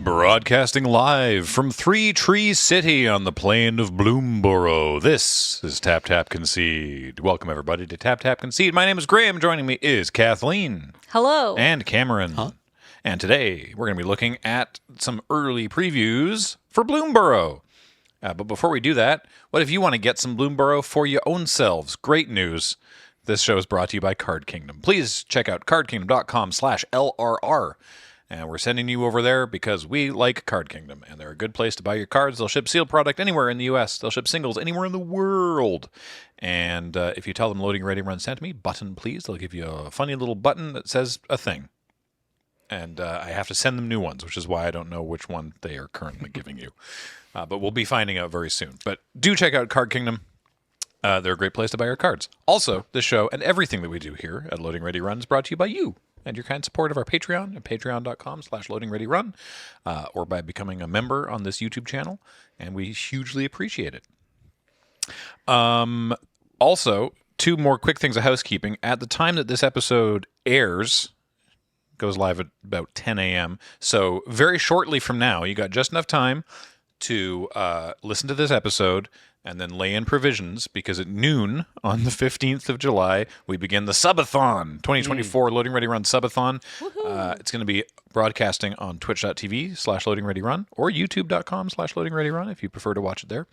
Broadcasting live from Three Tree City on the plain of Bloomburrow. This is Tap Tap Concede. Welcome, everybody, to Tap Tap Concede. My name is Graham. Joining me is Kathleen. Hello. And Cameron. And today, we're going to be looking at some early previews for Bloomburrow. But before we do that, what if you want to get some Bloomburrow for your own selves? Great news. This show is brought to you by Card Kingdom. Please check out cardkingdom.com/LRR. And we're sending you over there because we like Card Kingdom, and they're a good place to buy your cards. They'll ship sealed product anywhere in the U.S. They'll ship singles anywhere in the world. And if you tell them Loading Ready Run sent me, button please, they'll give you a funny little button that says a thing. And I have to send them new ones, which is why I don't know which one they are currently giving you. But we'll be finding out very soon. But do check out Card Kingdom. They're a great place to buy your cards. Also, this show and everything that we do here at Loading Ready Run is brought to you by you and your kind support of our Patreon at patreon.com/loadingreadyrun, or by becoming a member on this YouTube channel, and we hugely appreciate it. Also, two more quick things of housekeeping. At the time that this episode airs, goes live at about 10 a.m., so very shortly from now, you got just enough time to listen to this episode and then lay in provisions, because at noon on the 15th of July, we begin the Subathon, 2024 Loading Ready Run Subathon. It's going to be broadcasting on twitch.tv/loadingreadyrun or youtube.com/loadingreadyrun if you prefer to watch it there.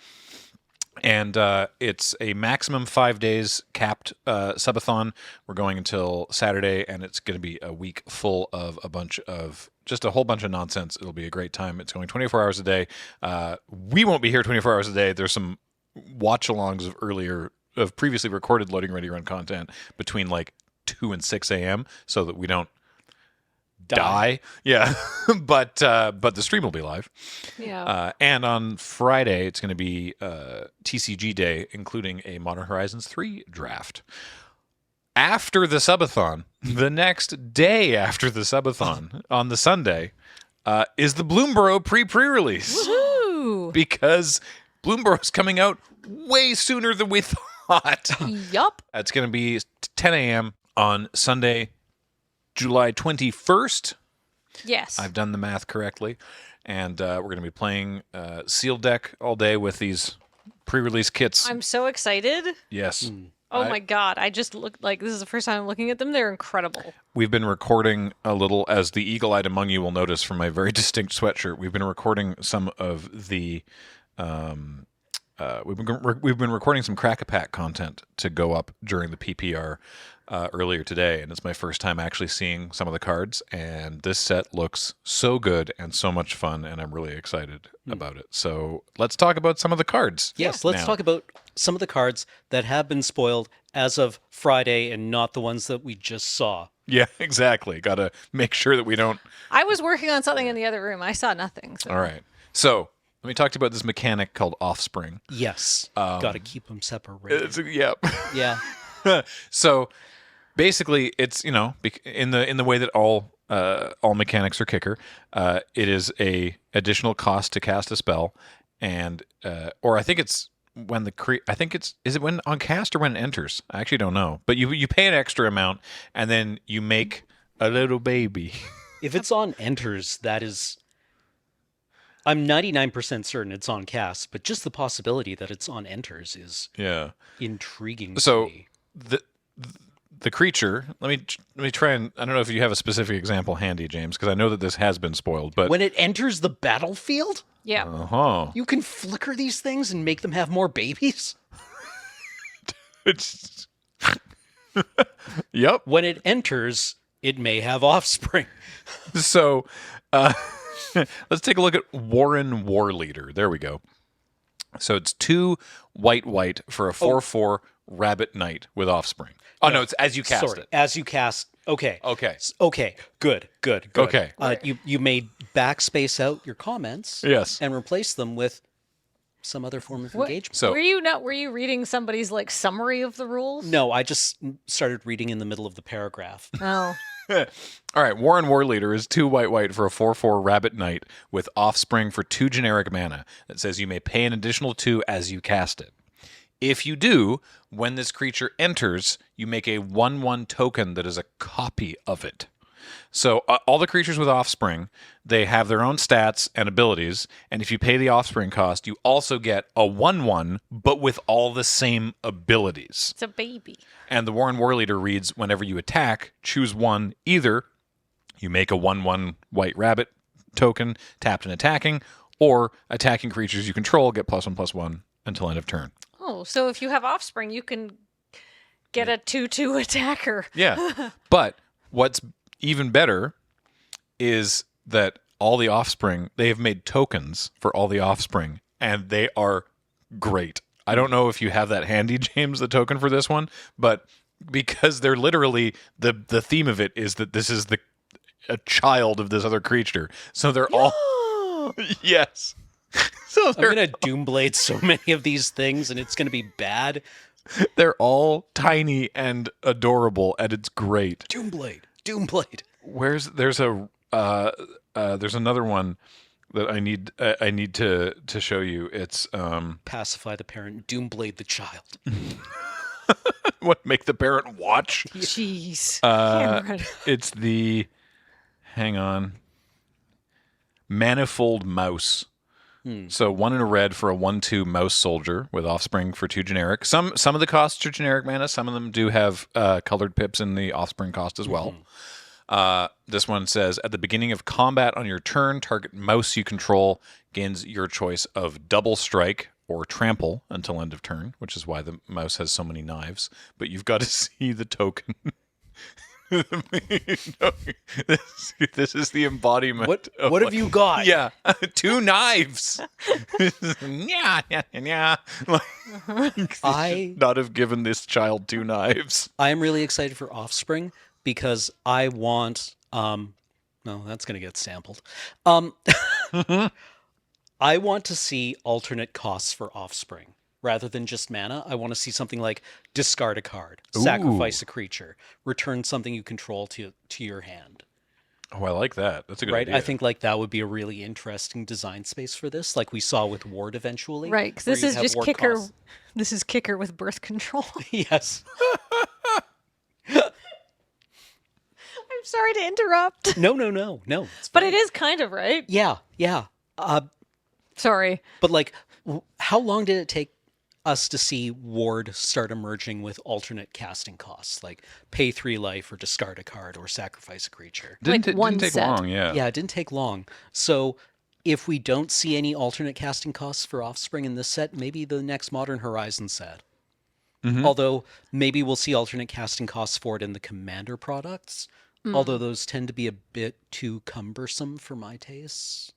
And it's a maximum 5 days capped subathon. We're going until Saturday, and it's going to be a week full of just a whole bunch of nonsense. It'll be a great time. It's going 24 hours a day. We won't be here 24 hours a day. There's some watch-alongs of previously recorded Loading Ready Run content between like 2 and 6 a.m. so that we don't die. Yeah. but the stream will be live. Yeah. And on Friday, it's going to be TCG Day, including a Modern Horizons 3 draft. After the subathon, the next day after the subathon, on the Sunday, is the Bloomburrow pre-release. Woohoo! Because Bloomburrow's coming out way sooner than we thought. Yup. It's going to be 10 a.m. on Sunday, July 21st. Yes. I've done the math correctly. And we're going to be playing Sealed Deck all day with these pre-release kits. I'm so excited. Yes. Oh my god. I just looked like this is the first time I'm looking at them. They're incredible. We've been recording a little, as the eagle-eyed among you will notice from my very distinct sweatshirt, we've been recording some of the... we've been recording some Crack-a-Pack content to go up during the PPR earlier today, and it's my first time actually seeing some of the cards, and this set looks so good and so much fun, and I'm really excited about it. So let's talk about some of the cards. Yes, let's talk about some of the cards that have been spoiled as of Friday and not the ones that we just saw. Yeah, exactly. Got to make sure that we don't... I was working on something in the other room. I saw nothing. So. All right. So... let me talk to you about this mechanic called Offspring. Yes. Got to keep them separated. Yeah. Yeah. So basically, it's, in the way that all mechanics are kicker, it is a additional cost to cast a spell, and or I think it's when is it when on cast or when it enters? I actually don't know, but you pay an extra amount and then you make a little baby. If it's on enters, that is... I'm 99% certain it's on cast, but just the possibility that it's on enters is intriguing to me. The creature, let me try and... I don't know if you have a specific example handy, James, because I know that this has been spoiled, but... when it enters the battlefield? Yeah. Uh-huh. You can flicker these things and make them have more babies? Yep. When it enters, it may have offspring. So... let's take a look at Warren Warleader. There we go. So it's 2 white for a 4/4 rabbit knight with offspring. Oh, no, it's as you cast it. As you cast. Okay. Okay. Okay. Good. Okay. You may backspace out your comments. Yes. And replace them with some other form of engagement. So, were you reading somebody's like summary of the rules? No, I just started reading in the middle of the paragraph. Oh. all right, Warren Warleader is 2 white for a 4/4 rabbit knight with offspring for 2 generic mana. That says you may pay an additional 2 as you cast it. If you do, when this creature enters, you make a 1/1 token that is a copy of it. So all the creatures with offspring, they have their own stats and abilities, and if you pay the offspring cost, you also get a 1/1, but with all the same abilities. It's a baby. And the Warren War Leader reads, whenever you attack, choose one. Either you make a 1/1 white rabbit token, tapped and attacking, or attacking creatures you control get +1/+1 until end of turn. Oh, so if you have offspring, you can get a 2/2 attacker. Yeah. But what's even better is that all the offspring, they have made tokens for all the offspring, and they are great. I don't know if you have that handy, James, the token for this one, but because they're literally, the theme of it is that this is a child of this other creature. So they're all... Yes. So I'm going to Doomblade so many of these things, and it's going to be bad. They're all tiny and adorable, and it's great. Doomblade. There's another one that I need to show you. It's Pacify the parent, Doomblade the child. What, make the parent watch? Jeez. Cameron. It's the, hang on, Manifold Mouse. So 1 in a red for a 1/2 mouse soldier with offspring for 2 generic. Some of the costs are generic mana. Some of them do have colored pips in the offspring cost as well. This one says, at the beginning of combat on your turn, target mouse you control gains your choice of double strike or trample until end of turn, which is why the mouse has so many knives. But you've got to see the token. This is the embodiment. What have you got? Yeah, 2 knives. Yeah. I should not have given this child 2 knives. I am really excited for Offspring because I want. No, that's going to get sampled. I want to see alternate costs for Offspring. Rather than just mana, I want to see something like discard a card, sacrifice a creature, return something you control to your hand. Oh, I like that. That's a good idea. I think like that would be a really interesting design space for this, like we saw with Ward eventually. Right, because this is just Kicker. This is Kicker with birth control. Yes. I'm sorry to interrupt. No. But it is kind of, right? Yeah. Sorry. But like, how long did it take us to see Ward start emerging with alternate casting costs, like pay 3 life or discard a card or sacrifice a creature? Didn't take set. long, yeah. Yeah, it didn't take long. So if we don't see any alternate casting costs for Offspring in this set, maybe the next Modern Horizon set. Mm-hmm. Although maybe we'll see alternate casting costs for it in the Commander products, although those tend to be a bit too cumbersome for my tastes.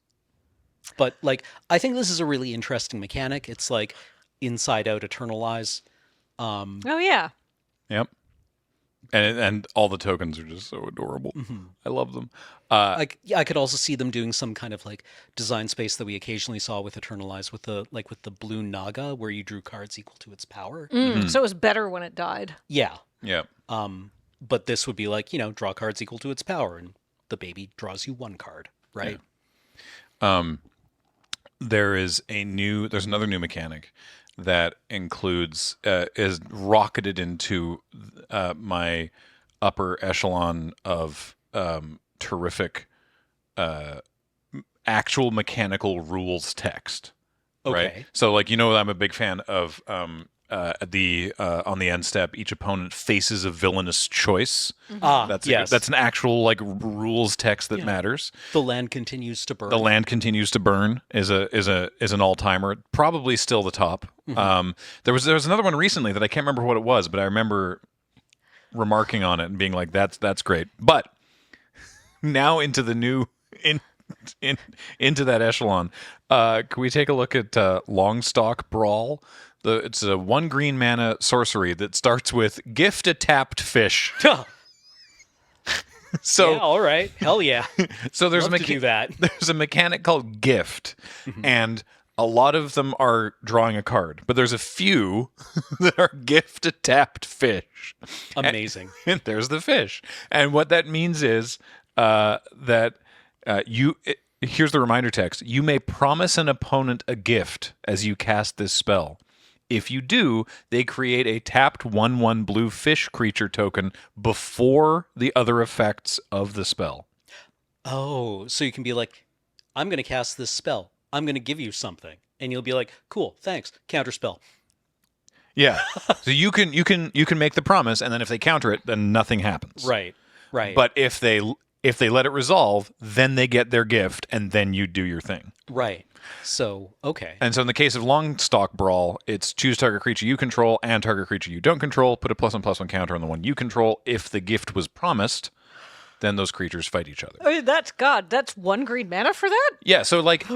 But like, I think this is a really interesting mechanic. It's like Inside Out Eternalize. Oh yeah. Yep. And all the tokens are just so adorable. Mm-hmm. I love them. I could also see them doing some kind of like design space that we occasionally saw with Eternalize with the blue Naga, where you drew cards equal to its power. So it was better when it died. Yeah. Yeah. But this would be like, draw cards equal to its power, and the baby draws you 1 card, right? Yeah. There's another new mechanic that includes is rocketed into my upper echelon of terrific actual mechanical rules text. Okay. Right? So I'm a big fan of on the end step, each opponent faces a villainous choice. Mm-hmm. That's an actual rules text that matters. The land continues to burn. The land continues to burn is an all timer. Probably still the top. Mm-hmm. There was another one recently that I can't remember what it was, but I remember remarking on it and being like, "That's great." But now into the new into that echelon. Can we take a look at Longstock Brawl? It's a 1 green mana sorcery that starts with gift a tapped fish. So yeah, all right, hell yeah. So there's there's a mechanic called gift, and a lot of them are drawing a card, but there's a few that are gift a tapped fish. Amazing. And there's the fish, and what that means is that here's the reminder text. You may promise an opponent a gift as you cast this spell. If you do, they create a tapped 1/1 blue fish creature token before the other effects of the spell. Oh, so you can be like, I'm going to cast this spell. I'm going to give you something. And you'll be like, cool, thanks. Counterspell. Yeah. So you can make the promise, and then if they counter it, then nothing happens. Right. But if they let it resolve, then they get their gift, and then you do your thing. Right. So, okay. And so in the case of Longstock Brawl, it's choose target creature you control and target creature you don't control, put a +1/+1 counter on the one you control. If the gift was promised, then those creatures fight each other. I mean, that's 1 green mana for that? Yeah, so like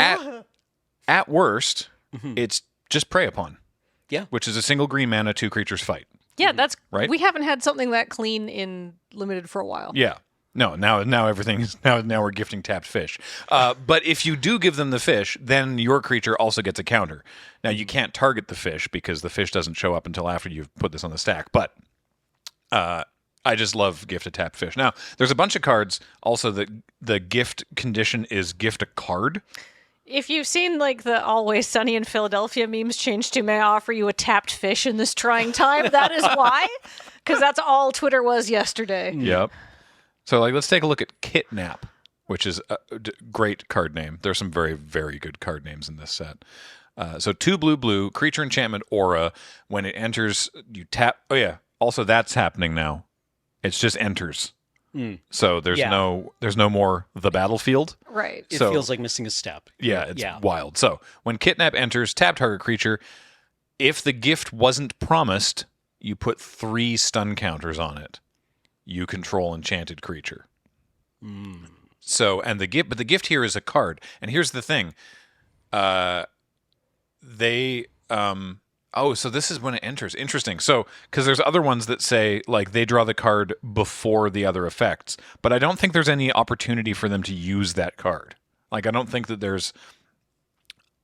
at worst, it's just Prey Upon. Yeah. Which is a single green mana, 2 creatures fight. Yeah, that's Right? We haven't had something that clean in Limited for a while. Yeah. No, now everything is now we're gifting tapped fish. But if you do give them the fish, then your creature also gets a counter. Now you can't target the fish because the fish doesn't show up until after you've put this on the stack. But I just love gift a tapped fish. Now there's a bunch of cards also that the gift condition is gift a card. If you've seen like the Always Sunny in Philadelphia memes change to may I offer you a tapped fish in this trying time, that is why. Because that's all Twitter was yesterday. Yep. So, like, let's take a look at Kitnap, which is a great card name. There's some very, very good card names in this set. So 2 blue, creature enchantment aura. When it enters, you tap. Oh yeah. Also, that's happening now. It's just enters. So there's no more the battlefield. Right. It So- feels like missing a step. Yeah, it's wild. So when Kitnap enters, tap target creature. If the gift wasn't promised, you put 3 stun counters on it. You control enchanted creature. So, and the gift here is a card. And here's the thing. So this is when it enters. Interesting. So, because there's other ones that say, like, they draw the card before the other effects. But I don't think there's any opportunity for them to use that card. Like, I don't think that there's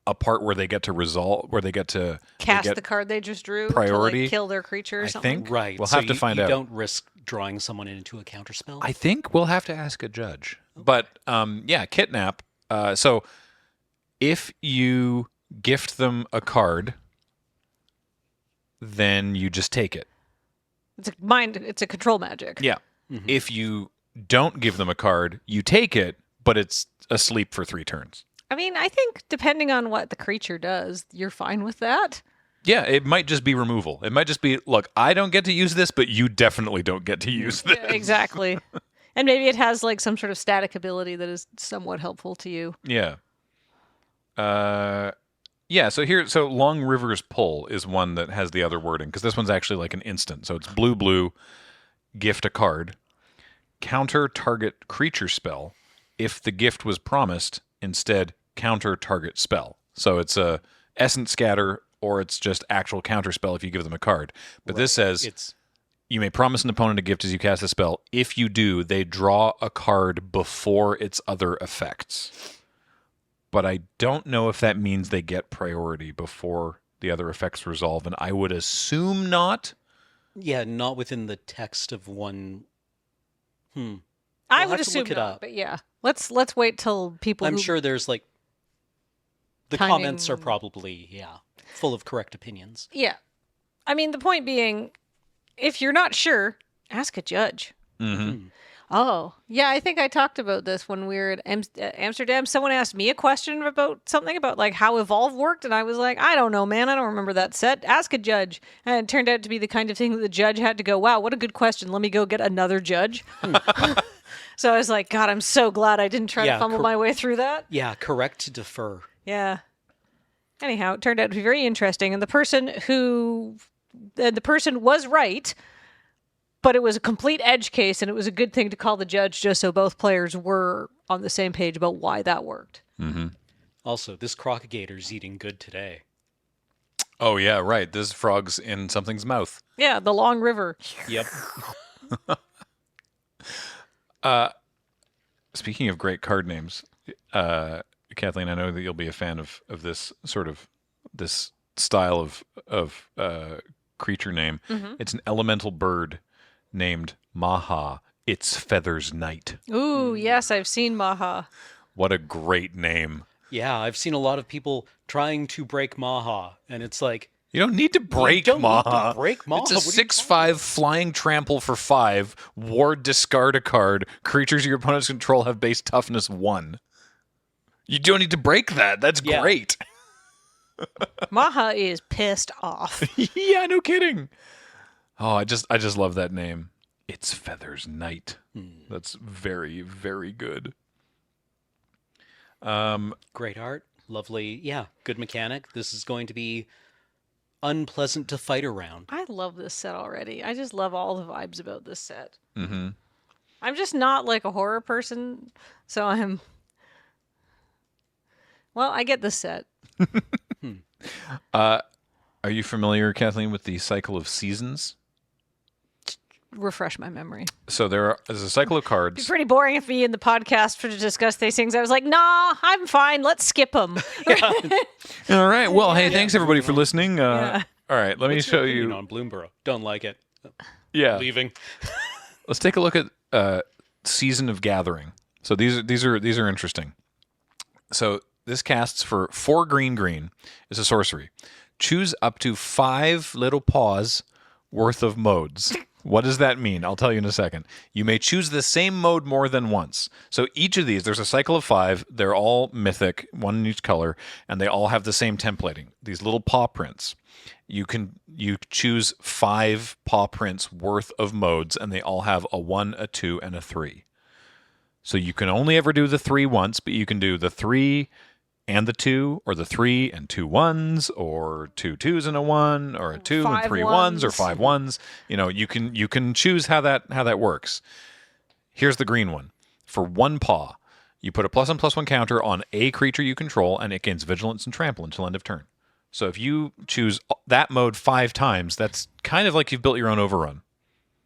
a part where they get to resolve, where they get to Cast the card they just drew priority, to like, kill their creature or I something. think. Right. We'll so have to find out. You don't risk drawing someone into a counterspell? I think we'll have to ask a judge. But yeah, Kitnap. So if you gift them a card, then you just take it. It's a control magic. Yeah. If you don't give them a card, you take it, but it's asleep for 3 turns. I mean, I think depending on what the creature does, you're fine with that. Yeah, it might just be removal. It might just be, look, I don't get to use this, but you definitely don't get to use this. Yeah, exactly. And maybe it has like some sort of static ability that is somewhat helpful to you. Yeah. So Long River's Pull is one that has the other wording, because this one's actually like an instant. So it's blue, gift a card, counter target creature spell. If the gift was promised, instead counter target spell. So it's a essence scatter, or it's just actual counter spell if you give them a card. But this says you may promise an opponent a gift as you cast a spell. If you do, they draw a card before its other effects. But I don't know if that means they get priority before the other effects resolve, and I would assume not. Yeah, not within the text of one. I We'll would have to assume look it not, up. but yeah. Let's wait till people I'm who sure there's like the Timing- comments are probably full of correct opinions. Yeah. I mean, the point being, if you're not sure, ask a judge. Mm-hmm. Oh, yeah, I think I talked about this when we were at Amsterdam. Someone asked me a question about something about like how Evolve worked, and I was like, I don't know, man. I don't remember that set. Ask a judge. And it turned out to be the kind of thing that the judge had to go, wow, what a good question. Let me go get another judge. So I was like, God, I'm so glad I didn't try to fumble my way through that. Yeah, correct to defer. Yeah. Anyhow, it turned out to be very interesting. And the person was right, but it was a complete edge case, and it was a good thing to call the judge just so both players were on the same page about why that worked. Mm-hmm. Also, this crocagator's eating good today. Oh, yeah, right. This frog's in something's mouth. Yeah, the Long River. Yep. Speaking of great card names, Kathleen, I know that you'll be a fan of this sort of this style of creature name. Mm-hmm. It's an elemental bird named Maha. Its feathers night. Ooh, yes, I've seen Maha. What a great name. Yeah, I've seen a lot of people trying to break Maha, and it's like, You don't need to break don't need to Maha. break Maha. It's a What are you 6/5 flying trample for 5. Ward discard a card. Creatures your opponents control have base toughness 1. You don't need to break that. That's Yeah. great. Maha is pissed off. Yeah, no kidding. Oh, I just love that name. It's Feathers Knight. That's very, very good. Great art. Lovely. Yeah, good mechanic. This is going to be unpleasant to fight around. I love this set already. I just love all the vibes about this set. Mm-hmm. I'm just not like a horror person, so I'm. Well, I get this set. Are you familiar, Kathleen, with the cycle of seasons? Refresh my memory. So there's a cycle of It'd be cards. pretty boring if me in the podcast to discuss these things. I was like, nah, I'm fine. Let's skip them. All right. Well, hey, thanks everybody for listening. Yeah. All right, let me What's your show opinion you. on Bloomburrow. Don't like it. Yeah, Leaving. let's take a look at Season of Gathering. So these are interesting. So this casts for 4 green. It's a sorcery. Choose up to 5 little paws worth of modes. What does that mean? I'll tell you in a second. You may choose the same mode more than once. So each of these, there's a cycle of 5. They're all mythic, one in each color, and they all have the same templating. These little paw prints. You choose 5 paw prints worth of modes, and they all have a 1, a 2, and a 3. So you can only ever do the 3 once, but you can do the 3 and the 2, or the 3 and 2 1s, or 2 2s and a 1, or a 2 and 5 3 1s, or ones. 5 1s. You know, you can choose how that works. Here's the green one. For 1 paw, you put a +1/+1 counter on a creature you control, and it gains vigilance and trample until end of turn. So if you choose that mode 5 times, that's kind of like you've built your own overrun,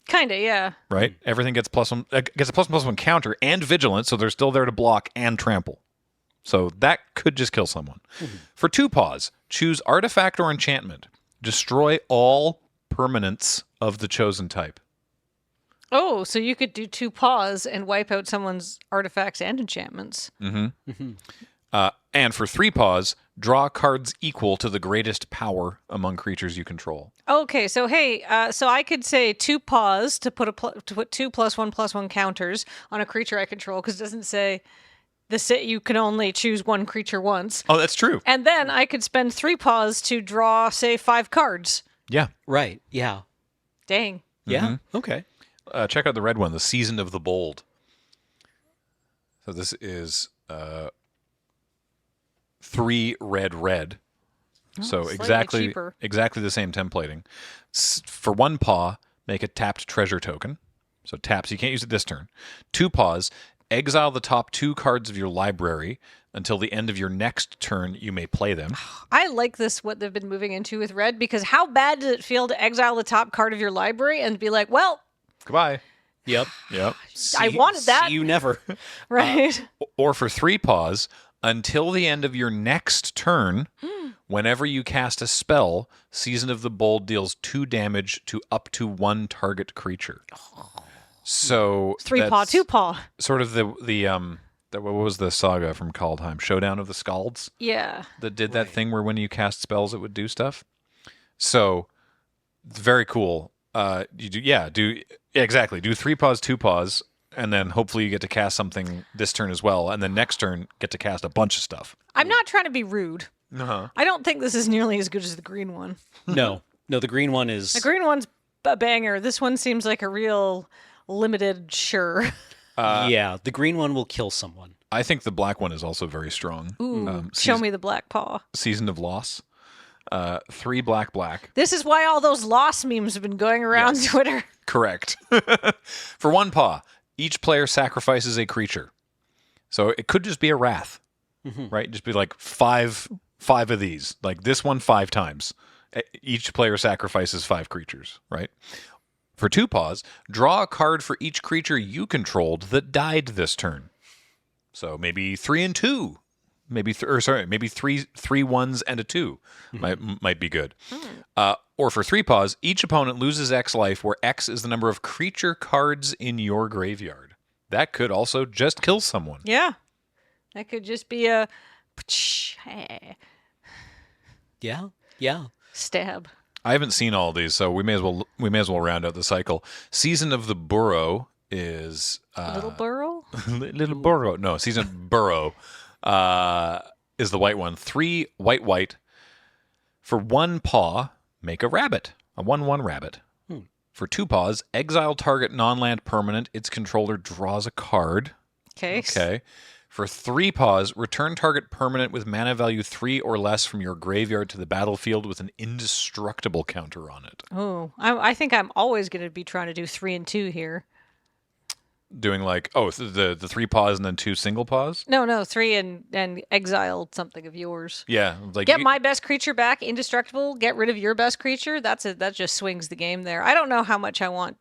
Kinda, yeah. right? Everything gets gets a +1/+1 counter and vigilance, so they're still there to block and trample. So that could just kill someone. For 2 paws, choose artifact or enchantment. Destroy all permanents of the chosen type. Oh, so you could do 2 paws and wipe out someone's artifacts and enchantments. And for 3 paws, draw cards equal to the greatest power among creatures you control. Okay, so hey, so I could say 2 paws to put to put 2 +1/+1 counters on a creature I control because it doesn't say you can only choose 1 creature once. Oh, that's true. And then I could spend 3 paws to draw, say, 5 cards. Yeah. Right. Yeah. Dang. Yeah. Okay. Check out the red one, the Season of the Bold. So this is 3 red. So slightly cheaper. exactly the same templating. For 1 paw, make a tapped treasure token. So taps, you can't use it this turn. 2 paws, exile the top 2 cards of your library until the end of your next turn. You may play them. I like this, what they've been moving into with red, because how bad does it feel to exile the top card of your library and be like, well, Goodbye. Yep. Yep. I wanted that. See you never. right? Or for 3 paws, until the end of your next turn, whenever you cast a spell, Season of the Bold deals 2 damage to up to 1 target creature. So 3 paw, that's 2 paw. Sort of the what was the saga from Kaldheim? Showdown of the Scalds Yeah. that did that thing where when you cast spells it would do stuff. So it's very cool. Exactly. Do 3 paws, 2 paws, and then hopefully you get to cast something this turn as well, and then next turn get to cast a bunch of stuff. I'm not trying to be rude. Uh-huh. I don't think this is nearly as good as the green one. No. The green one is. The green one's a banger. This one seems like a real limited sure. Yeah, the green one will kill someone. I think the black one is also very strong. Ooh, show me the black paw. Season of Loss. 3 black. This is why all those lost memes have been going around Twitter. Correct. For 1 paw, each player sacrifices a creature. So it could just be a wrath, right? Just be like 5 of these. Like this one 5 times. Each player sacrifices 5 creatures, right? For 2 paws, draw a card for each creature you controlled that died this turn. So maybe 3 and 2. Maybe 3 1s and a 2 might be good. Or for 3 paws, each opponent loses X life, where X is the number of creature cards in your graveyard. That could also just kill someone. Yeah. That could just be a... Yeah. Stab. I haven't seen all of these, so we may as well round out the cycle. Season of the Burrow is Little burrow? Little Burrow. No, Season of Burrow is the white one. 3 white. For 1 paw, make a rabbit. A 1/1 rabbit. For 2 paws, exile target non-land permanent. Its controller draws a card. Okay. For 3 paws, return target permanent with mana value 3 or less from your graveyard to the battlefield with an indestructible counter on it. Oh, I think I'm always going to be trying to do 3 and 2 here. Doing like, the 3 paws and then 2 single paws? No, 3 and exile something of yours. Yeah. Like Get my best creature back, indestructible. Get rid of your best creature. That just swings the game there. I don't know how much I want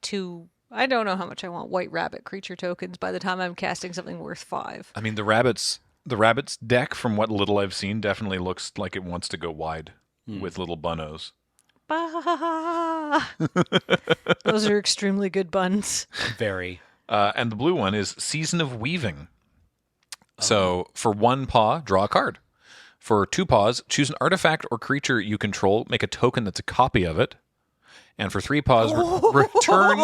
white rabbit creature tokens by the time I'm casting something worth 5. I mean, the rabbits deck, from what little I've seen, definitely looks like it wants to go wide with little bunnos. Bah. Those are extremely good buns. Very. And the blue one is Season of Weaving. So for 1 paw, draw a card. For 2 paws, choose an artifact or creature you control, make a token that's a copy of it. And for 3 paws, return.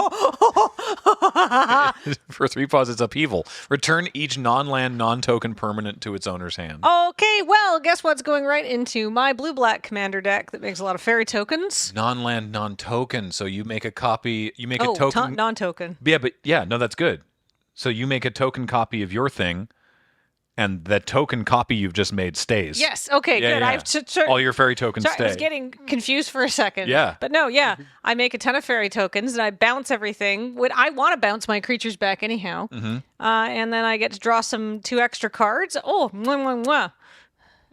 For 3 paws, it's upheaval. Return each non-land, non-token permanent to its owner's hand. Okay, well, guess what's going right into my blue-black commander deck that makes a lot of fairy tokens? Non-land, non-token. So you make a copy. You make a token. Non-token. Yeah, no, that's good. So you make a token copy of your thing, and the token copy you've just made stays. Yes. Okay. Yeah, good. yeah. All your fairy tokens Sorry, stay. I was getting confused for a second. Yeah. But no, yeah. I make a ton of fairy tokens and I bounce everything. I want to bounce my creatures back anyhow. And then I get to draw 2 extra cards. Oh, mwah, mwah, mwah.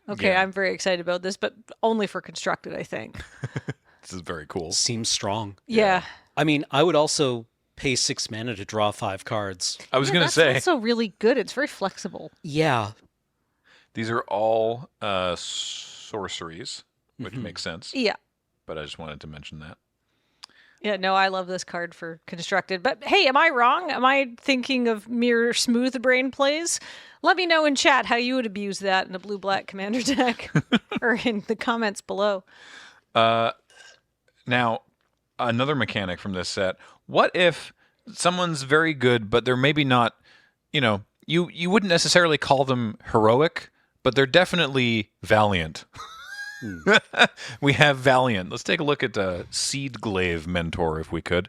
Okay, Yeah. I'm very excited about this, but only for constructed, I think. This is very cool. Seems strong. Yeah. I mean, I would also pay 6 mana to draw 5 cards. I was going to That's say, also really good. It's very flexible. Yeah. these are all sorceries, which makes sense. Yeah. But I just wanted to mention that. Yeah, no, I love this card for constructed. But hey, am I wrong? Am I thinking of mere smooth brain plays? Let me know in chat how you would abuse that in a blue-black commander deck or in the comments below. Now, another mechanic from this set. What if someone's very good, but they're maybe not, you wouldn't necessarily call them heroic, but they're definitely valiant. We have valiant. Let's take a look at Seedglaive Mentor, if we could.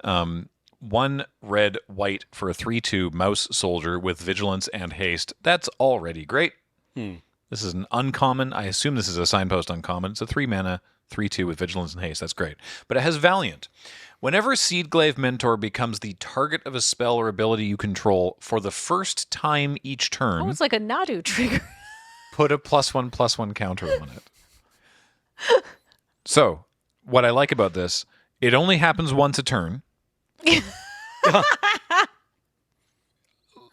1 red, white for a 3/2 mouse soldier with vigilance and haste. That's already great. This is an uncommon. I assume this is a signpost uncommon. It's a 3 mana, 3/2 with vigilance and haste. That's great. But it has valiant. Whenever Seedglaive Mentor becomes the target of a spell or ability you control for the first time each turn, Almost like a Nadu trigger. put a +1/+1 counter on it. So, what I like about this, it only happens once a turn.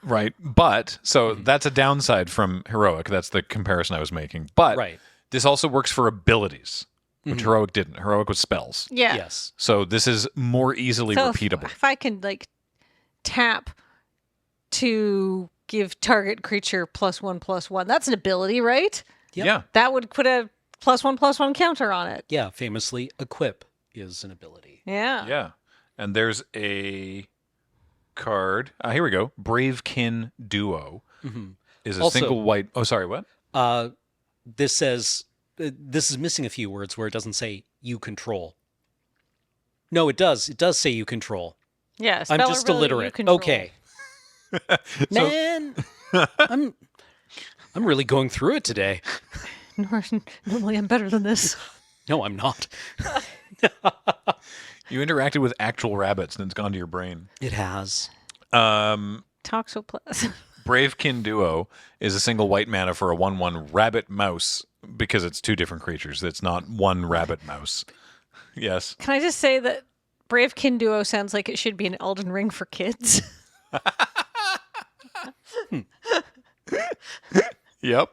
Right. But, so that's a downside from heroic. That's the comparison I was making. But Right. this also works for abilities, which heroic didn't. Heroic was spells. Yeah. Yes. So this is more easily So repeatable. if I can tap to give target creature +1/+1, that's an ability, right? Yep. Yeah. That would put a +1/+1 counter on it. Yeah, famously, equip is an ability. Yeah. Yeah. And there's a card. Here we go. Bravekin Duo is a Also- single white. Oh, sorry, what? This says, this is missing a few words where it doesn't say you control. No, it does. It does say you control. Yeah. I'm spell just ability you illiterate. control. Okay. Man, I'm really going through it today. Normally I'm better than this. No, I'm not. You interacted with actual rabbits and it's gone to your brain. It has. Toxoplasm. Bravekin Duo is a single white mana for a 1/1 rabbit mouse because it's 2 different creatures. It's not 1 rabbit mouse. Yes. Can I just say that Bravekin Duo sounds like it should be an Elden Ring for kids? Yep.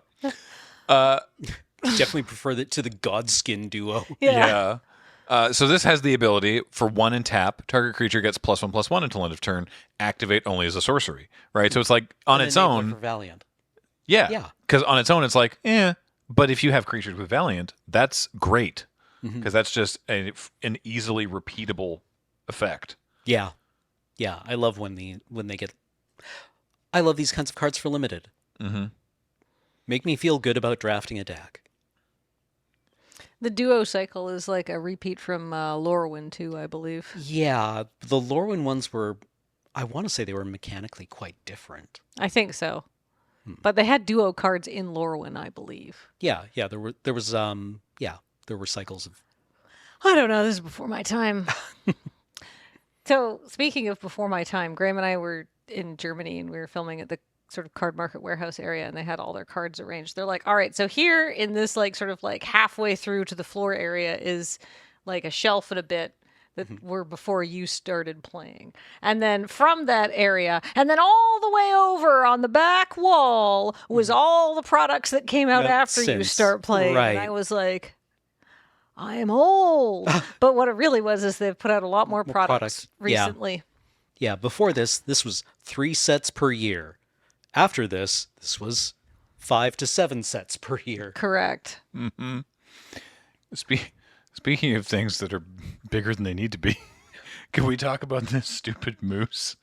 Definitely prefer that to the Godskin duo. Yeah. So this has the ability for 1 and tap. Target creature gets +1/+1 until end of turn. Activate only as a sorcery. Right. So it's like on An its enabler own. for Valiant. Yeah. Yeah. Because on its own, it's like, But if you have creatures with Valiant, that's great. because that's just an easily repeatable effect. Yeah. Yeah. I love when they get. I love these kinds of cards for limited. Mm-hmm. Make me feel good about drafting a deck. The duo cycle is like a repeat from Lorwyn too, I believe. Yeah, the Lorwyn ones were, I want to say they were mechanically quite different. I think so. But they had duo cards in Lorwyn, I believe. Yeah, there were cycles of. I don't know. This is before my time. So, speaking of before my time, Graham and I were in Germany and we were filming at the sort of card market warehouse area, and they had all their cards arranged. They're like, all right, so here in this like sort of like halfway through to the floor area is like a shelf and a bit that were before you started playing. And then from that area, and then all the way over on the back wall was all the products that came out after you Since, start playing. right. And I was like, I am old. But what it really was is they've put out a lot more products Yeah. recently. Yeah, before this was 3 sets per year. After this was 5 to 7 sets per year. Correct. Mm-hmm. Speaking of things that are bigger than they need to be, can we talk about this stupid moose?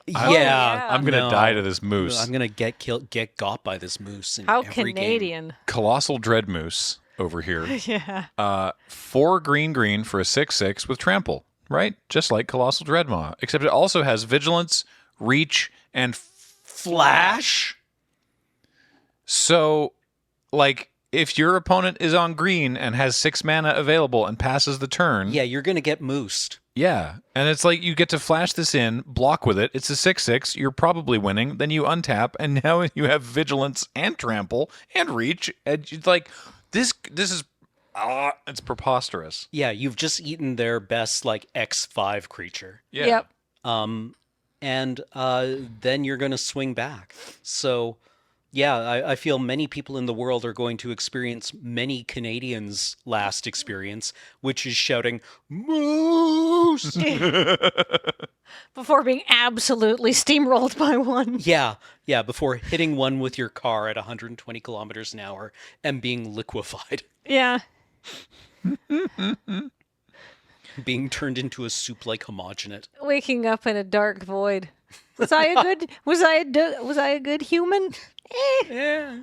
yeah. I'm gonna die to this moose. I'm gonna get got by this moose. In How every Canadian. Colossal Dread Moose over here. Yeah. 4 green for a 6/6 with trample, right? Just like Colossal Dreadmaw, except it also has vigilance, reach, and flash. So, like, if your opponent is on green and has 6 mana available and passes the turn, Yeah, you're gonna get moosed. yeah, and it's like you get to flash this in, block with it. It's a 6/6. You're probably winning. Then you untap, and now you have vigilance and trample and reach. And it's like this is it's preposterous. Yeah, you've just eaten their best like X5 creature. Yeah. Yep. And then you're going to swing back. So, yeah, I feel many people in the world are going to experience many Canadians' last experience, which is shouting, "Moose!" Before being absolutely steamrolled by one. Yeah, before hitting one with your car at 120 kilometers an hour and being liquefied, Yeah. being turned into a soup-like homogenate. Waking up in a dark void. Was I a good human? Yeah.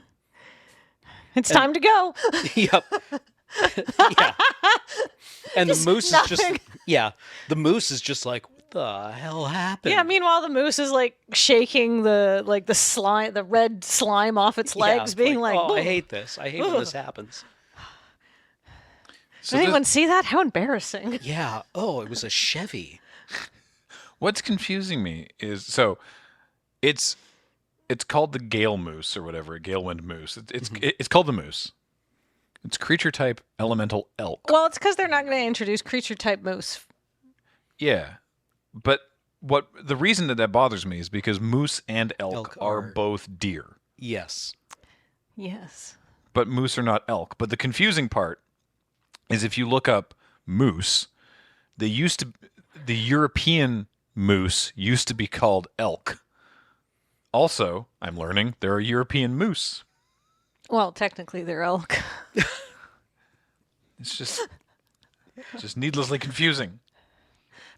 It's time to go. Yep. Yeah. And the moose is just nothing. the moose is just like, what the hell happened? Yeah, meanwhile the moose is like shaking the slime, the red slime off its Yeah, legs, being like, oh, I "Ugh." hate this. I hate when this happens. So Did anyone see that? How embarrassing. Yeah. Oh, it was a Chevy. What's confusing me is it's called the Gale Moose or whatever, Galewind Moose. It's called the Moose. It's creature type elemental elk. Well, it's because they're not going to introduce creature type moose. Yeah, but the reason that bothers me is because moose and elk are both deer, Yes. Yes. but moose are not elk. But the confusing part is if you look up moose, the European moose used to be called elk. Also, I'm learning there are European moose. Well, technically they're elk. It's just needlessly confusing.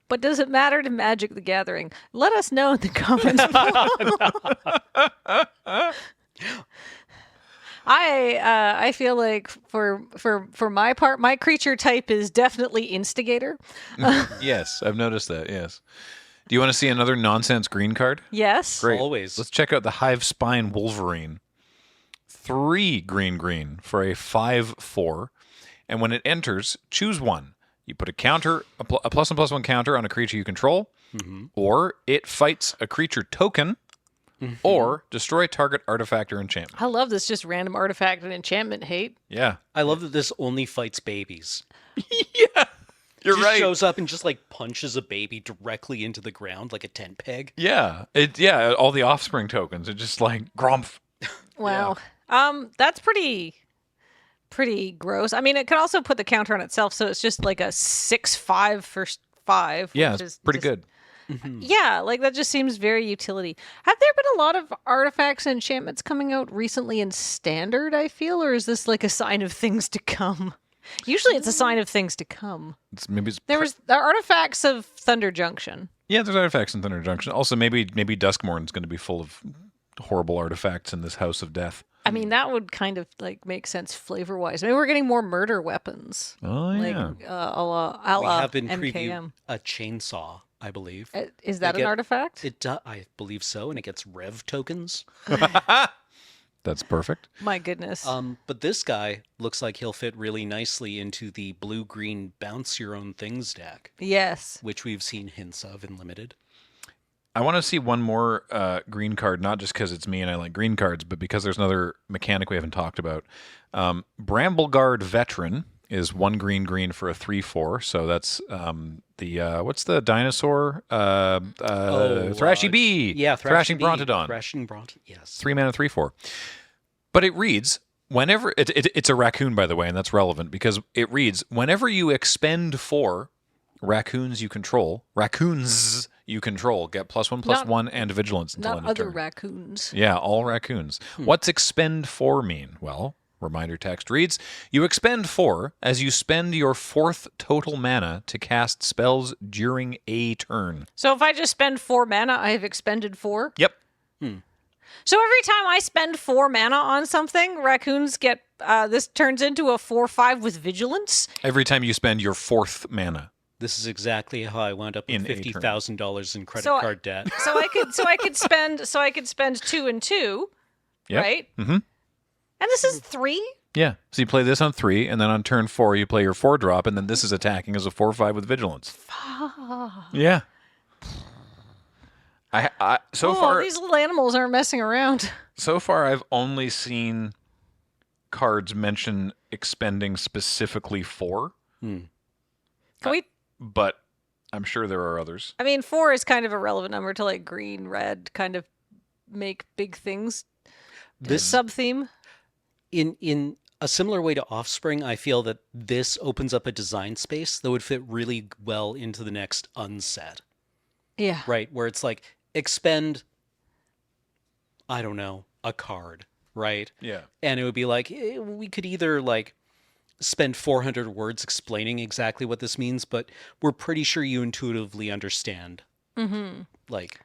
But does it matter to Magic the Gathering? Let us know in the comments below. I feel like for my part, my creature type is definitely Instigator. Yes, I've noticed that, yes. Do you want to see another nonsense green card? Yes. Great. Always. Let's check out the Hive Spine Wolverine. 3 green for a 5/4. And when it enters, choose one. You put a counter, a plus and plus 1 counter on a creature you control, or it fights a creature token, or destroy target artifact or enchantment. I love this just random artifact and enchantment hate. Yeah. I love that this only fights babies. Yeah. You're Just right. shows up and just like punches a baby directly into the ground like a tent peg. Yeah. All the offspring tokens are just like grumph. Wow. That's pretty gross. I mean, it could also put the counter on itself, so it's just like a 6/5 for 5. Yeah, which it's is pretty just- good. Yeah, like that just seems very utility. Have there been a lot of artifacts and enchantments coming out recently in Standard, I feel, or is this like a sign of things to come? Usually it's a sign of things to come. Maybe There are artifacts of Thunder Junction. yeah, there's artifacts in Thunder Junction. Also, maybe Duskmourn's going to be full of horrible artifacts in this house of death. I mean, that would kind of like make sense flavor-wise. Maybe we're getting more murder weapons. Oh yeah. Like, a la We have been NKM. previewed a chainsaw, I believe. Is that They an get- artifact? I believe so, and it gets rev tokens. That's perfect. My goodness. But this guy looks like he'll fit really nicely into the blue-green bounce your own things deck, Yes. which we've seen hints of in Limited. I want to see one more green card, not just because it's me and I like green cards, but because there's another mechanic we haven't talked about. Brambleguard Veteran is 1 green for a 3/4. So that's the what's the dinosaur? Thrashy Bee. Yeah, Thrashing Bee. Brontodon. Thrashing yes. 3 mana 3/4. But it reads whenever it's a raccoon, by the way, and that's relevant because it reads whenever you expend 4 raccoons you control, get +1/+1 and vigilance until Not end of other turn. raccoons. Yeah, all raccoons. What's expend 4 mean? Well, reminder text reads, you expend 4 as you spend your 4th total mana to cast spells during a turn. So if I just spend 4 mana, I have expended 4? Yep. So every time I spend 4 mana on something, raccoons get, this turns into a 4/5 with vigilance? Every time you spend your 4th mana. This is exactly how I wound up In with a turn. $50,000 in credit So- card debt. So I could spend 2 and 2, Yep. right? Mm-hmm. And this is 3? Yeah. So you play this on 3, and then on turn 4 you play your 4-drop, and then this is attacking as a 4/5 with vigilance. Yeah. So far these little animals aren't messing around. So far, I've only seen cards mention expending specifically 4, Can we? but I'm sure there are others. I mean, 4 is kind of a relevant number to like green, red, kind of make big things. This Sub-theme. in a similar way to Offspring, I feel that this opens up a design space that would fit really well into the next unset, Yeah. right? Where it's like expend, I don't know, a card, right? Yeah. And it would be like we could either like spend 400 words explaining exactly what this means, but we're pretty sure you intuitively understand. Mm-hmm. Like,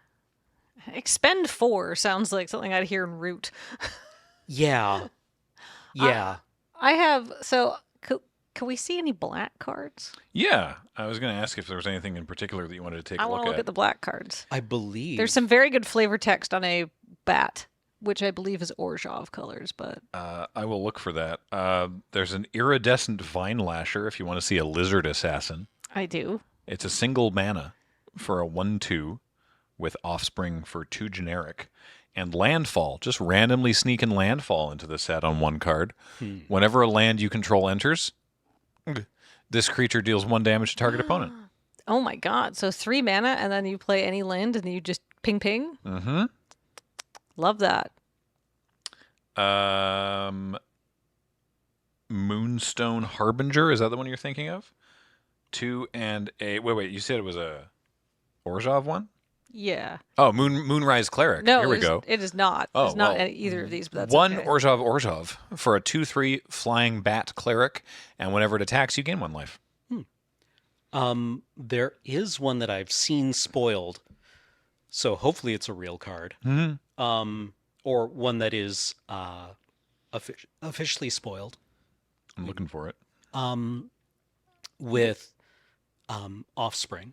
Expend 4 sounds like something I'd hear in Root. yeah, yeah. I have, so can we see any black cards? Yeah. I was going to ask if there was anything in particular that you wanted to take I a want look to look at. at the black cards. I believe There's some very good flavor text on a bat, which I believe is Orzhov colors, but I will look for that. There's an iridescent vine lasher if you want to see a lizard assassin. I do. It's a single mana for a 1/2 with Offspring for 2 generic. And landfall, just randomly sneaking landfall into the set on 1 card. Whenever a land you control enters, this creature deals 1 damage to target opponent. Oh my god. So 3 mana and then you play any land and then you just ping ping? Mm-hmm. Love that. Moonstone Harbinger, is that the one you're thinking of? 2 and a wait, you said it was a Orzhov one? Yeah. Oh, Moonrise Cleric. No, Here we go. it is not. Oh, it's not well, either of these, but that's one okay. Orzhov for a 2/3 flying bat cleric, and whenever it attacks, you gain 1 life. there is one that I've seen spoiled, so hopefully it's a real card. Mm-hmm. Or one that is officially spoiled. I'm looking for it. With Offspring.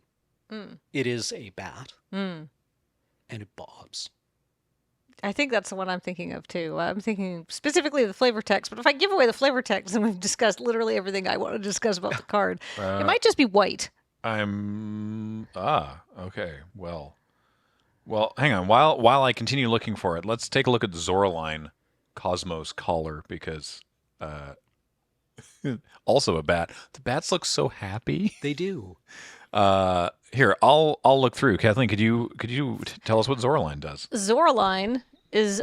Mm. It is a bat, Mm. and it bobs. I think that's the one I'm thinking of too. I'm thinking specifically the flavor text, but if I give away the flavor text, then we've discussed literally everything I want to discuss about the card. It might just be white. Okay. Well, hang on. While I continue looking for it, let's take a look at Zoraline Cosmos Collar because also a bat. The bats look so happy. They do. Here, I'll look through. Kathleen, could you tell us what Zoraline does? Zoraline is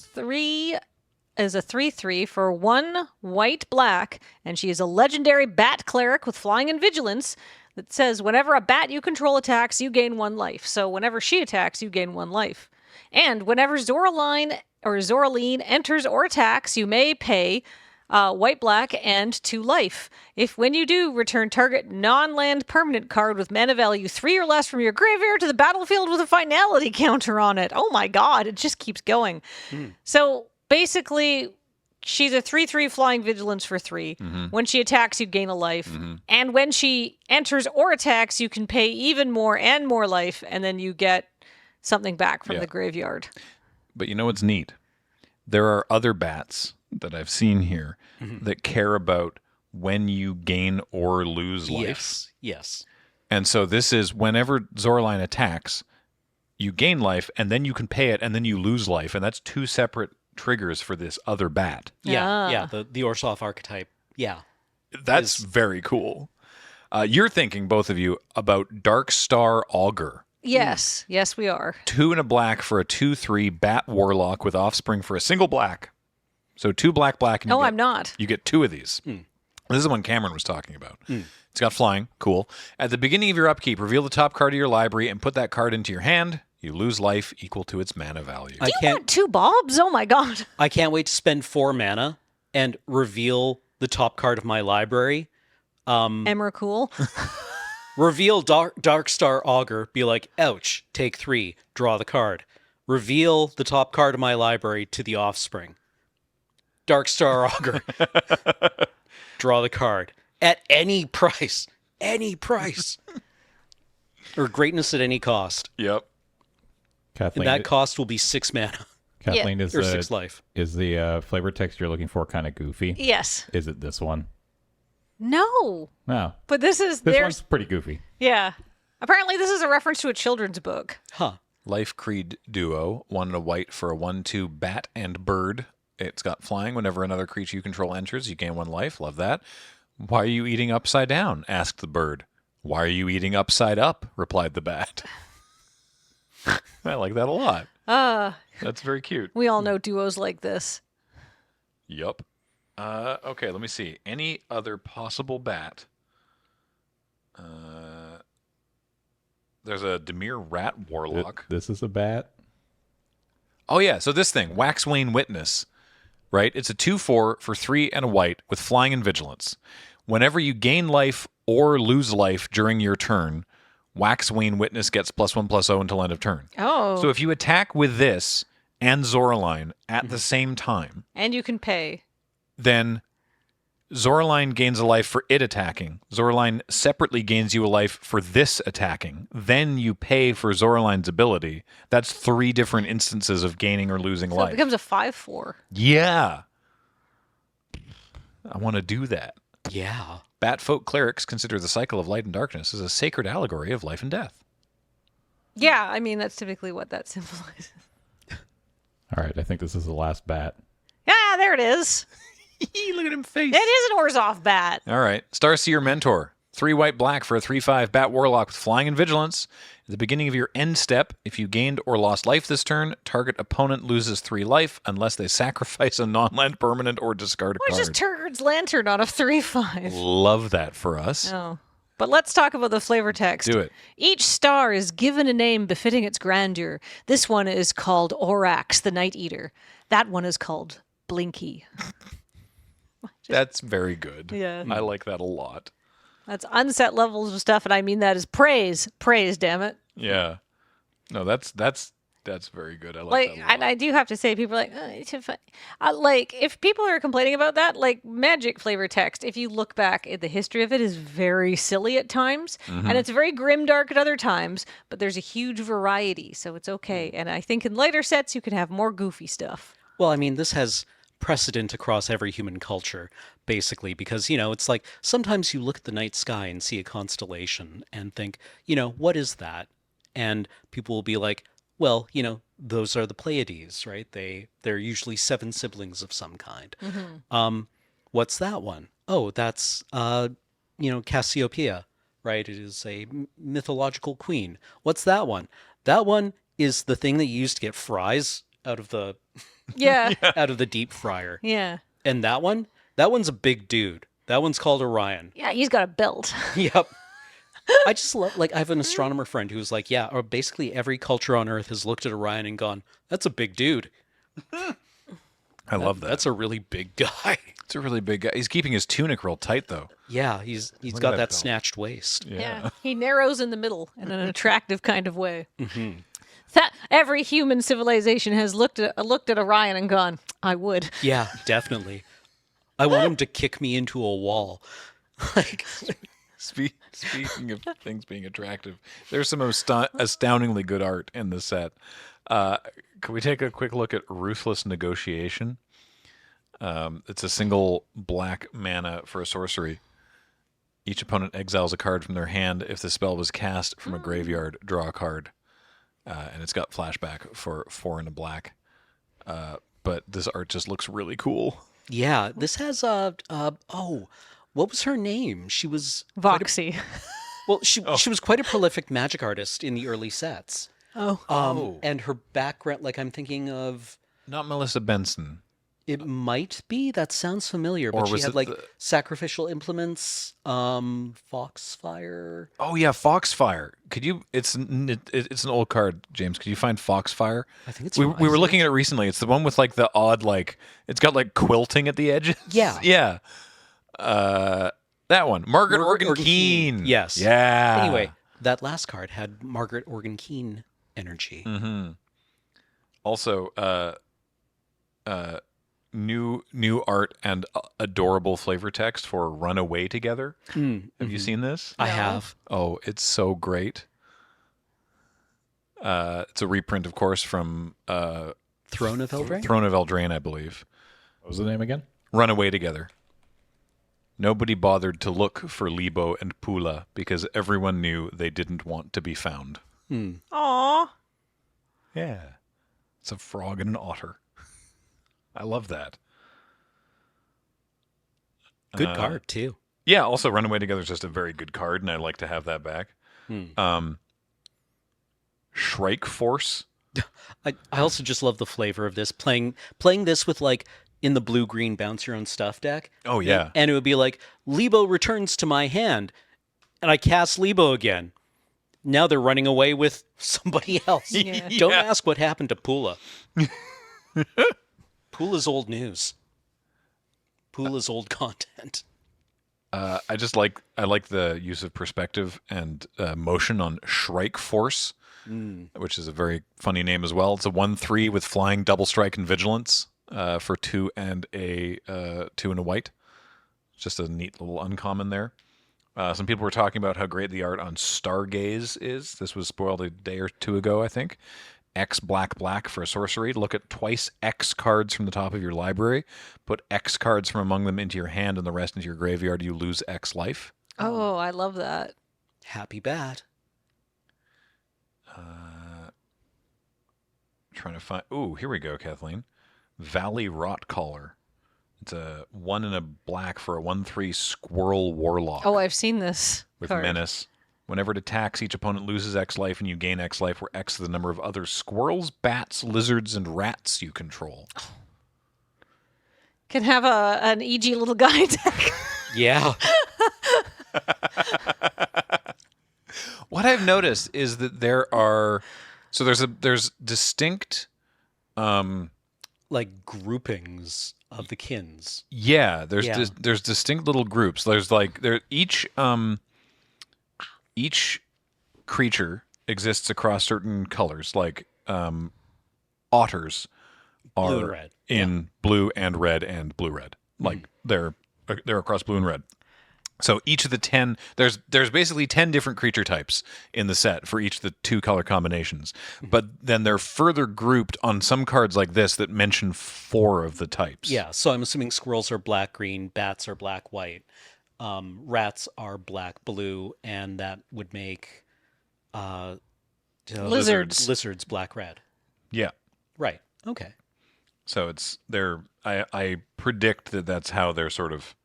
a 3/3 for 1 white black, and she is a legendary bat cleric with flying and vigilance that says whenever a bat you control attacks, you gain 1 life. So whenever she attacks, you gain 1 life. And whenever Zoraline enters or attacks, you may pay white, black, and 2 life. If when you do, return target non-land permanent card with mana value 3 or less from your graveyard to the battlefield with a finality counter on it. Oh my god, it just keeps going. So basically, she's a 3/3 flying vigilance for 3. When she attacks, you gain a life. And when she enters or attacks, you can pay even more and more life, and then you get something back from the graveyard. But you know what's neat? There are other bats that I've seen here that care about when you gain or lose life. Yes. And so this is whenever Zoraline attacks, you gain life, and then you can pay it, and then you lose life. And that's 2 separate triggers for this other bat. Yeah. The Orsov archetype. Yeah. That's very cool. You're thinking, both of you, about Dark Star Augur. Yes. Yes, we are. 2 and a black for a 2/3 bat warlock with offspring for a single black. So 2 black, and No, I'm not. you get 2 of these. This is the one Cameron was talking about. It's got flying. Cool. At the beginning of your upkeep, reveal the top card of your library and put that card into your hand. You lose life equal to its mana value. Do you want 2 bobs? Oh my god. I can't wait to spend 4 mana and reveal the top card of my library. Emrakul. Reveal Dark Star Augur, be like, ouch, take 3, draw the card. Reveal the top card of my library to the offspring. Dark Star Augur. Draw the card. At any price. Any price. Or greatness at any cost. Yep. And Kathleen, that cost will be 6 mana. Kathleen, Or 6 life. is the flavor text you're looking for kind of goofy? Yes. Is it this one? No. No. But this This there's one's pretty goofy. yeah. Apparently this is a reference to a children's book. Huh. Life Creed Duo, 1 and a white for a 1/2 bat and bird. It's got flying. Whenever another creature you control enters, you gain 1 life. Love that. Why are you eating upside down? Asked the bird. Why are you eating upside up? Replied the bat. I like that a lot. That's very cute. We all know duos like this. Yup. Okay, let me see. Any other possible bat? There's a Demir Rat Warlock. This is a bat. Oh, yeah. So this thing, Waxwane Witness, right? It's a 2/4 for 3 and a white with flying and vigilance. Whenever you gain life or lose life during your turn, Waxwane Witness gets +1/+0 until end of turn. Oh. So if you attack with this and Zoraline at the same time, and you can pay. then Zoraline gains a life for it attacking. Zoraline separately gains you a life for this attacking. Then you pay for Zoraline's ability. That's 3 different instances of gaining or losing So life. it becomes a 5/4. Yeah. I want to do that. Yeah. Batfolk clerics consider the cycle of light and darkness as a sacred allegory of life and death. Yeah, I mean that's typically what that symbolizes. All right, I think this is the last bat. Yeah, there it is. Look at him face. It is an Orzhov bat. All right. Starseer Mentor. 3 white black for a 3/5 bat warlock with flying and vigilance. At the beginning of your end step, if you gained or lost life this turn, target opponent loses 3 life unless they sacrifice a non-land permanent or discard a Which is card. Turgid's Lantern on a 3/5. Love that for us. Oh. But let's talk about the flavor text. Do it. Each star is given a name befitting its grandeur. This one is called Orax, the Night Eater. That one is called Blinky. That's very good. Yeah. I like that a lot. That's unset levels of stuff, and I mean that as praise. Praise, damn it. Yeah. No, that's very good. I like that a lot. And I do have to say, people are like, oh, it's too funny. Like, if people are complaining about that, like Magic flavor text, if you look back at the history of it, is very silly at times, and it's very grimdark at other times. But there's a huge variety, so it's okay. And I think in later sets, you can have more goofy stuff. Well, I mean, this has precedent across every human culture, basically, because, you know, it's like sometimes you look at the night sky and see a constellation and think, you know, what is that? And people will be like, well, you know, those are the Pleiades, right? They're usually 7 siblings of some kind. What's that one? Oh, that's, you know, Cassiopeia, right? It is a mythological queen. What's that one? That one is the thing that you used to get fries out of the Yeah. out of the deep fryer. Yeah. And that one's a big dude. That one's called Orion. Yeah, he's got a belt. Yep. I just love, like, I have an astronomer friend who's like, yeah, or basically every culture on Earth has looked at Orion and gone, that's a big dude. I love that. That's a really big guy. It's a really big guy. He's keeping his tunic real tight, though. Yeah, he's Look at got that that belt. snatched waist. Yeah. He narrows in the middle in an attractive kind of way. That every human civilization has looked at Orion and gone, I would. Yeah, definitely. I want him to kick me into a wall. Like, Speaking of things being attractive, there's some astoundingly good art in this set. Can we take a quick look at Ruthless Negotiation? It's a single black mana for a sorcery. Each opponent exiles a card from their hand. If the spell was cast from a graveyard, draw a card. And it's got flashback for 4 and a black. But this art just looks really cool. yeah, this has what was her name? She was Voxy. she was quite a prolific magic artist in the early sets. Oh. And her background, like I'm thinking of, Not Melissa Benson. it might be, that sounds familiar, but Or she was had it like the- sacrificial implements, Foxfire. Oh yeah, Foxfire. Could you? It's an old card, James. Could you find Foxfire? I think it's we were looking at it recently. It's the one with like the odd like it's got like quilting at the edges. Yeah. yeah. That one, Margaret Margaret Organ Organ Keene. Keene. Yes. Yeah. Anyway, that last card had Margaret Organ Keene energy. Also, new art and adorable flavor text for "Run Away Together." Have you seen this? I have. Oh, it's so great. It's a reprint, of course, from Throne of Eldraine? Throne of Eldraine, I believe. What was the name again? Run Away Together. Nobody bothered to look for Libo and Pula because everyone knew they didn't want to be found. Aw. Yeah. It's a frog and an otter. I love that. Good card, too. Yeah, also Run Away Together is just a very good card, and I like to have that back. Shrike Force. I also just love the flavor of this. Playing this with, like, in the blue-green bounce your own stuff deck. Oh, yeah. And it would be like, Libo returns to my hand, and I cast Libo again. Now they're running away with somebody else. Yeah. Don't ask what happened to Pula. Pula's old news. Pula's old content. I like the use of perspective and motion on Shrike Force, which is a very funny name as well. It's a 1/3 with flying, double strike, and vigilance for 2 and a white. Just a neat little uncommon there. Some people were talking about how great the art on Stargaze is. This was spoiled a day or two ago, I think. X black for a sorcery. Look at twice X cards from the top of your library. Put X cards from among them into your hand and the rest into your graveyard. You lose X life. Oh, I love that. Happy bad. Trying to find. Ooh, here we go, Kathleen. Valley Rot Caller. It's a 1 and a black for a 1/3 Squirrel Warlock. Oh, I've seen this with card. menace. Whenever it attacks, each opponent loses X life and you gain X life, where X is the number of other squirrels, bats, lizards, and rats you control. Can have an EG little guy deck. Yeah. What I've noticed is that there's distinct Like groupings of the kins. yeah, there's Yeah. there's distinct little groups. There's like each creature exists across certain colors, like otters are Blue and red. in blue and red. Like they're across blue and red. So each of the 10, there's basically 10 different creature types in the set for each of the 2 color combinations. But then they're further grouped on some cards like this that mention 4 of the types. Yeah, so I'm assuming squirrels are black-green, bats are black-white, rats are black-blue, and that would make lizards black-red. Yeah. Right. Okay. So I predict that that's how they're sort of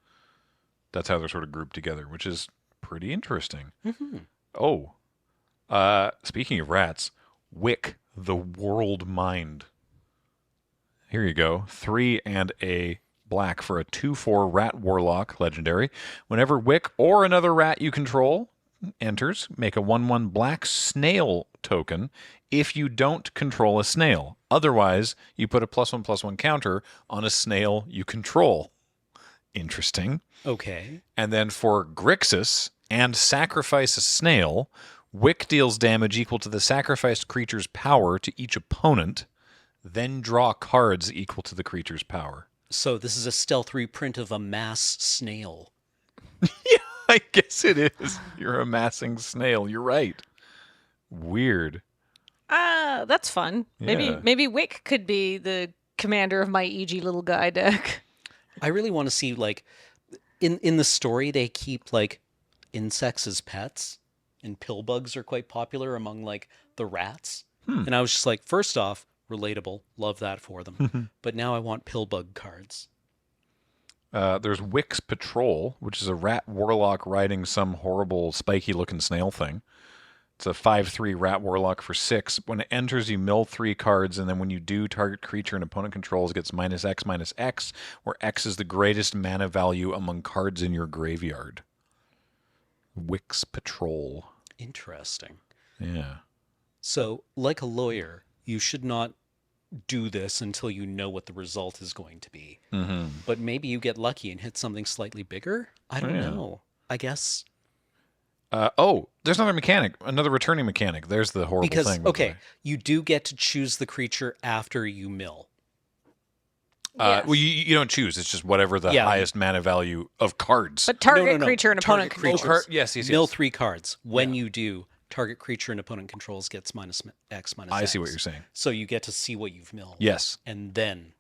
grouped together, which is pretty interesting. Oh, speaking of rats, Wick the World Mind. Here you go. 3 and a black for a 2/4 rat warlock legendary. Whenever Wick or another rat you control enters, make a 1/1 black snail token if you don't control a snail. Otherwise, you put a +1/+1 counter on a snail you control. Interesting. Okay. And then for Grixis and sacrifice a snail, Wick deals damage equal to the sacrificed creature's power to each opponent, then draw cards equal to the creature's power. So this is a stealth reprint of a mass snail. Yeah, I guess it is. You're amassing snail. You're right. Weird. That's fun. Yeah. Maybe Wick could be the commander of my EG little guy deck. I really want to see, like, in the story, they keep, like, insects as pets, and pill bugs are quite popular among, like, the rats. And I was just like, first off, relatable. Love that for them. But now I want pill bug cards. There's Wick's Patrol, which is a rat warlock riding some horrible spiky-looking snail thing. It's a 5/3 rat warlock for 6. When it enters, you mill 3 cards, and then when you do, target creature an opponent controls gets -X/-X, where X is the greatest mana value among cards in your graveyard. Wick's Patrol. Interesting. Yeah. So, like a lawyer, you should not do this until you know what the result is going to be. But maybe you get lucky and hit something slightly bigger? I don't know. I guess... there's another mechanic, another returning mechanic. There's the horrible Because, thing. by the okay, way. you do get to choose the creature after you mill. Yes. Well, you don't choose. It's just whatever the Yeah. highest mana value of cards. But target No. creature and opponent Target controls. creatures. Yes. Mill 3 cards. When you do, target creature and opponent controls gets -X/-X. I see what you're saying. So you get to see what you've milled. Yes. And then...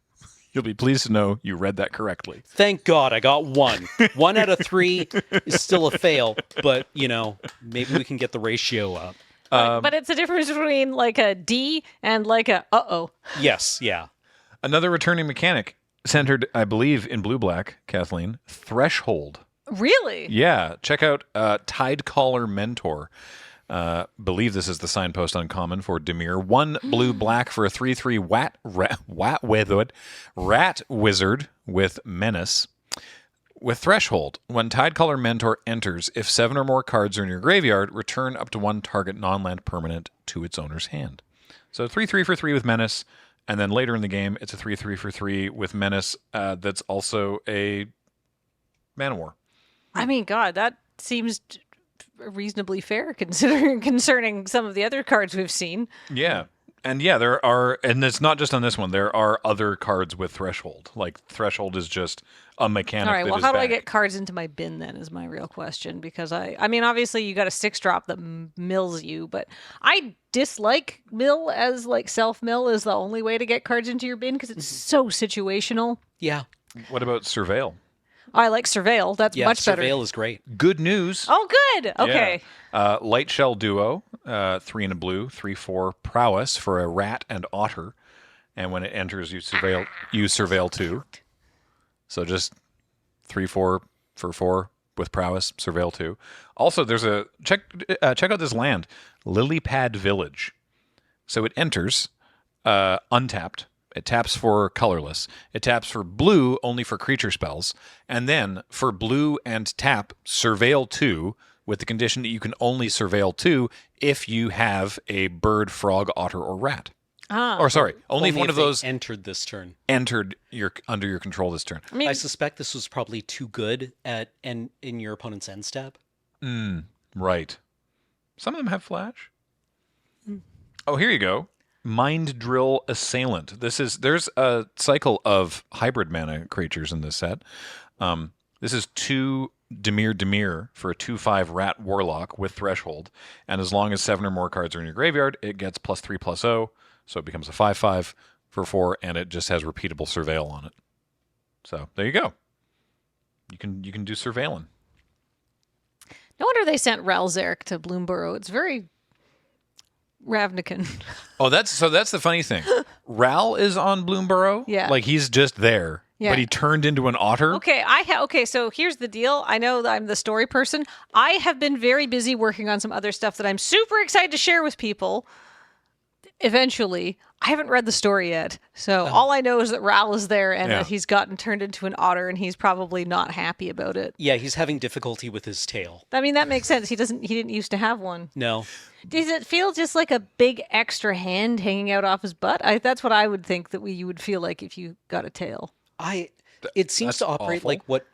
You'll be pleased to know you read that correctly. Thank God I got 1. 1 out of 3 is still a fail, but, you know, maybe we can get the ratio up. But it's a difference between like a D and like a uh-oh. Yes, yeah. Another returning mechanic centered, I believe, in blue-black, Kathleen. Threshold. Really? Yeah. Check out Tidecaller Mentor. Believe this is the signpost uncommon for Dimir. 1 blue-black for a 3/3 rat wizard with menace. With Threshold, when Tidecaller Mentor enters, if 7 or more cards are in your graveyard, return up to 1 target non-land permanent to its owner's hand. So 3/3 for 3 with menace, and then later in the game, it's a 3/3 for 3 with menace that's also a Mana War. I mean, God, that seems reasonably fair concerning some of the other cards we've seen. Yeah. And yeah, there are, and it's not just on this one, there are other cards with Threshold. Like, Threshold is just a mechanic. All right, that well, is how do I back. get cards into my bin then is my real question. Because I mean, obviously you got a 6-drop that mills you, but I dislike mill as like self-mill is the only way to get cards into your bin because it's so situational. Yeah. What about Surveil? I like Surveil. That's Yeah, much better. Surveil is great. Good news. Oh, good. Okay. Yeah. Light Shell Duo, 3 and a blue, 3/4 prowess for a rat and otter. And when it enters, you surveil 2. So just 3/4 for 4 with prowess, surveil 2. Also, there's a check out this land, Lilypad Village. So it enters untapped. It taps for colorless. It taps for blue only for creature spells. And then for blue and tap, surveil 2 with the condition that you can only surveil 2 if you have a bird, frog, otter, or rat. Or sorry, only if one of they those entered this turn. entered under your control this turn. I mean, I suspect this was probably too good at in your opponent's end step. Right. Some of them have flash. Oh, here you go. Mind Drill Assailant. There's a cycle of hybrid mana creatures in this set. This is 2 Dimir for a 2/5 rat warlock with Threshold, and as long as 7 or more cards are in your graveyard, it gets +3/+0, so it becomes a 5/5 for 4, and it just has repeatable surveil on it. So there you go. You can do surveilling. no wonder they sent Ralzeric to Bloomburrow. It's very Ravnican. Oh, that's the funny thing. Ral is on Bloomburrow. Yeah. Like he's just there. Yeah. But he turned into an otter. Okay, okay, so here's the deal. I know that I'm the story person. I have been very busy working on some other stuff that I'm super excited to share with people. eventually. I haven't read the story yet, so all I know is that Ral is there and Yeah. that he's gotten turned into an otter, and he's probably not happy about it. Yeah, he's having difficulty with his tail. I mean, that makes sense. He didn't used to have one. No. Does it feel just like a big extra hand hanging out off his butt? That's what I would think that you would feel like if you got a tail. It seems to That's operate awful. like what.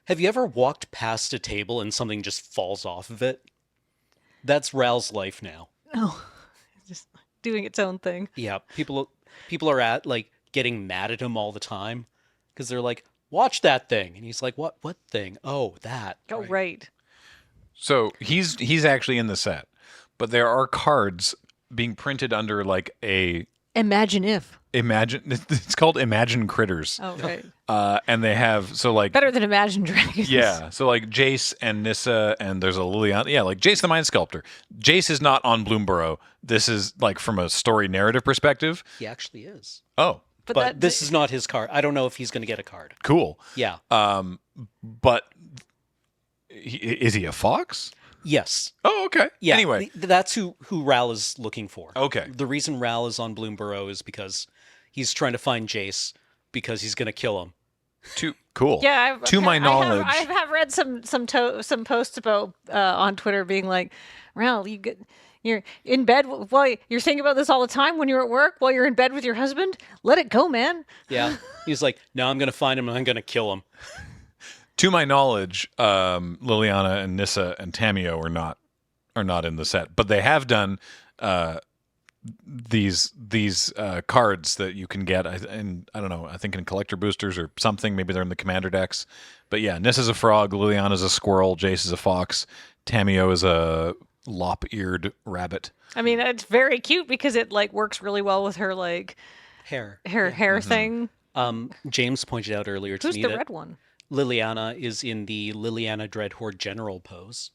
Have you ever walked past a table and something just falls off of it? That's Ral's life now. Oh, just doing its own thing. Yeah, people are at like getting mad at him all the time because they're like, "Watch that thing," and he's like, "What thing? Oh, that." Oh, right. So he's actually in the set, but there are cards being printed under like Imagine if. it's called Imagine Critters. Oh, right. And they have Better than Imagine Dragons. yeah, so like Jace and Nissa, and there's a Liliana. Yeah, like Jace the Mind Sculptor. Jace is not on Bloomburrow. This is like from a story narrative perspective. He actually is. Oh, But this is not his card. I don't know if he's going to get a card. cool. Yeah. But is he a fox? Yes. Oh, okay. Yeah. Anyway, That's who Ral is looking for. Okay. The reason Ral is on Bloomburrow is because he's trying to find Jace because he's going to kill him. cool. Yeah, to my knowledge, I have read some posts about on Twitter being like, "Ral, you're in bed while you're thinking about this all the time when you're at work while you're in bed with your husband. Let it go, man." Yeah. He's like, "No, I'm going to find him and I'm going to kill him." to my knowledge, Liliana and Nissa and Tamio are not in the set, but they have done these cards that you can get. And I don't know. I think in collector boosters or something. Maybe they're in the commander decks. But yeah, Nissa's a frog. Liliana's a squirrel. Jace is a fox. Tamio is a lop-eared rabbit. I mean, it's very cute because it like works really well with her like Hair. hair thing. James pointed out earlier to Who's me the that red one? Liliana is in the Liliana Dreadhorde General pose,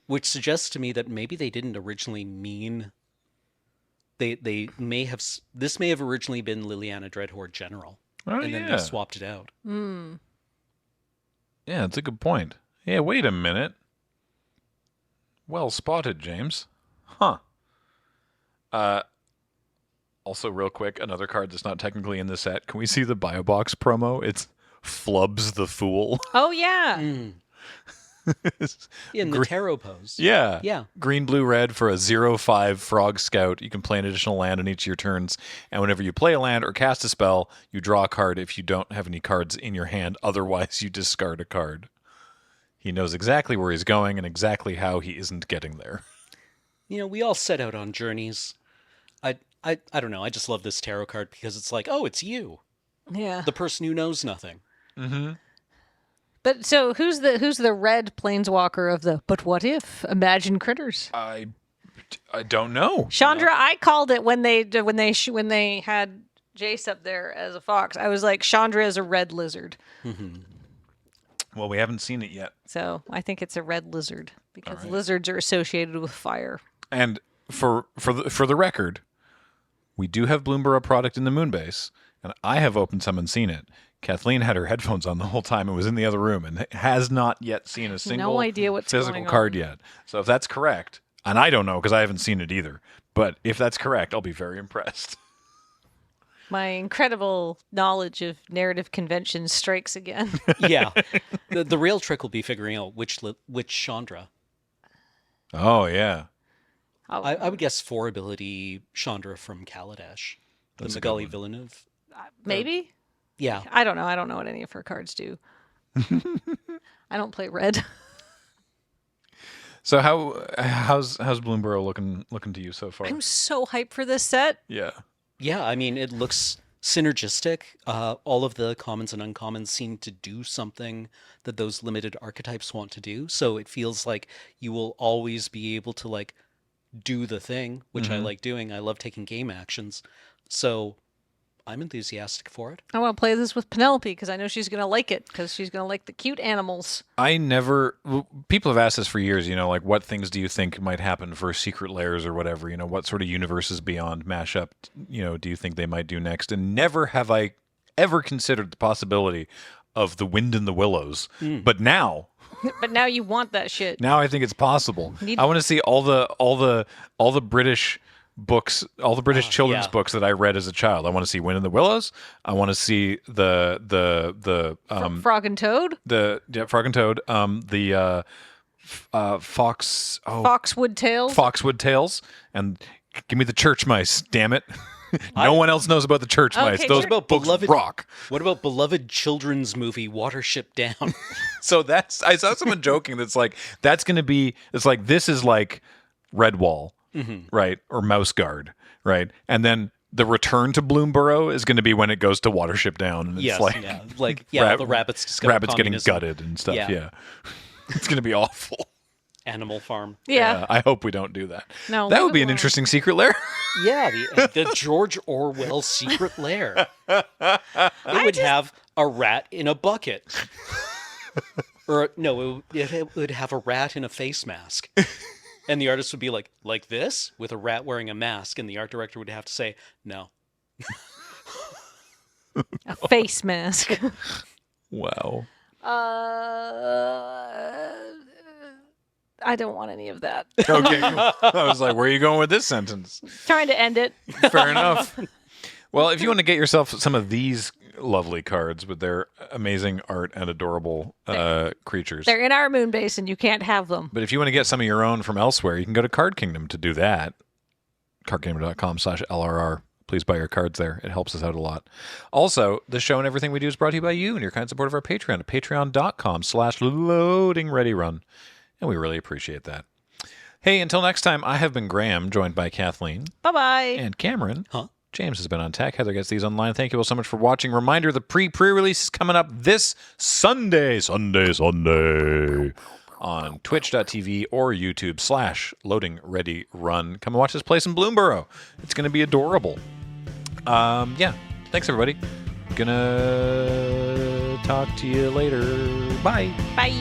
which suggests to me that maybe they didn't originally mean. They may have. This may have originally been Liliana Dreadhorde General, Oh, and then yeah. they swapped it out. Hmm. Yeah, that's a good point. Yeah, wait a minute. Well spotted, James. Huh. Also, real quick, another card that's not technically in the set. Can we see the Biobox promo? It's Flubs the Fool. Oh yeah. In the tarot pose. Yeah. Yeah. Green, blue, red for a 0/5 Frog Scout. You can play an additional land on each of your turns. And whenever you play a land or cast a spell, you draw a card if you don't have any cards in your hand. Otherwise, you discard a card. He knows exactly where he's going and exactly how he isn't getting there. You know, we all set out on journeys. I don't know. I just love this tarot card because it's like, oh, it's you, Yeah. the person who knows nothing. But so who's the red planeswalker of the But What If Imagine Critters? I don't know. Chandra, I called it when they had Jace up there as a fox. I was like, Chandra is a red lizard. Well, we haven't seen it yet. So I think it's a red lizard because lizards are associated with fire. And for the record, we do have Bloomburrow product in the Moonbase, and I have opened some and seen it. Kathleen had her headphones on the whole time and was in the other room and has not yet seen a single idea what's physical going card on. yet. So if that's correct, and I don't know because I haven't seen it either, but if that's correct, I'll be very impressed. My incredible knowledge of narrative conventions strikes again. Yeah. The real trick will be figuring out which Chandra. Oh, yeah. I would guess 4 ability Chandra from Kaladesh. The That's a good Magali one. Villeneuve. Maybe? Yeah. I don't know. I don't know what any of her cards do. I don't play red. So how's Bloomburrow looking to you so far? I'm so hyped for this set. Yeah. Yeah, I mean, it looks synergistic. All of the commons and uncommons seem to do something that those limited archetypes want to do. So it feels like you will always be able to like do the thing, which I like doing. I love taking game actions. So I'm enthusiastic for it. I want to play this with Penelope because I know she's going to like it because she's going to like the cute animals. People have asked us for years, like what things do you think might happen for secret layers or whatever, what sort of universes beyond mashup, do you think they might do next? And never have I ever considered the possibility of The Wind in the Willows. But now But now you want that shit. I think it's possible. I want to see all the British books, all the British children's yeah. books that I read as a child. I want to see Wind in the Willows. I want to see the Frog and Toad? Frog and Toad, Foxwood Tales? Foxwood Tales, and give me the church mice, damn it. No one else knows about the church mice. Okay, Those sure. about books beloved rock. What about beloved children's movie Watership Down? So I saw someone joking that's like, that's going to be, it's like, this is like Redwall, right? Or Mouse Guard, right? And then the return to Bloomburrow is going to be when it goes to Watership Down. And it's Yes, like, the rabbits discover rabbits getting communism. gutted and stuff. Yeah. Yeah. It's going to be awful. Animal Farm. Yeah. I hope we don't do that. No, That leave would be it an alone. interesting secret lair. Yeah, the George Orwell secret lair. It would have a rat in a bucket. Or no, it would have a rat in a face mask. And the artist would be like this, with a rat wearing a mask, and the art director would have to say, no. A face mask. Wow. I don't want any of that. Okay. I was like, where are you going with this sentence? Trying to end it. Fair enough. Well, if you want to get yourself some of these lovely cards with their amazing art and adorable creatures. They're in our moon base and you can't have them. But if you want to get some of your own from elsewhere, you can go to Card Kingdom to do that. cardkingdom.com/LRR. Please buy your cards there. It helps us out a lot. Also, the show and everything we do is brought to you by you and your kind support of our Patreon at patreon.com/loadingreadyrun. And we really appreciate that. Hey, until next time, I have been Graham, joined by Kathleen. Bye-bye. And Cameron. Huh? James has been on tech. Heather gets these online. Thank you all so much for watching. Reminder, the pre-release is coming up this Sunday on twitch.tv or YouTube /loadingreadyrun. Come and watch this place in Bloomburrow. It's going to be adorable. Yeah. Thanks, everybody. Gonna talk to you later. Bye. Bye.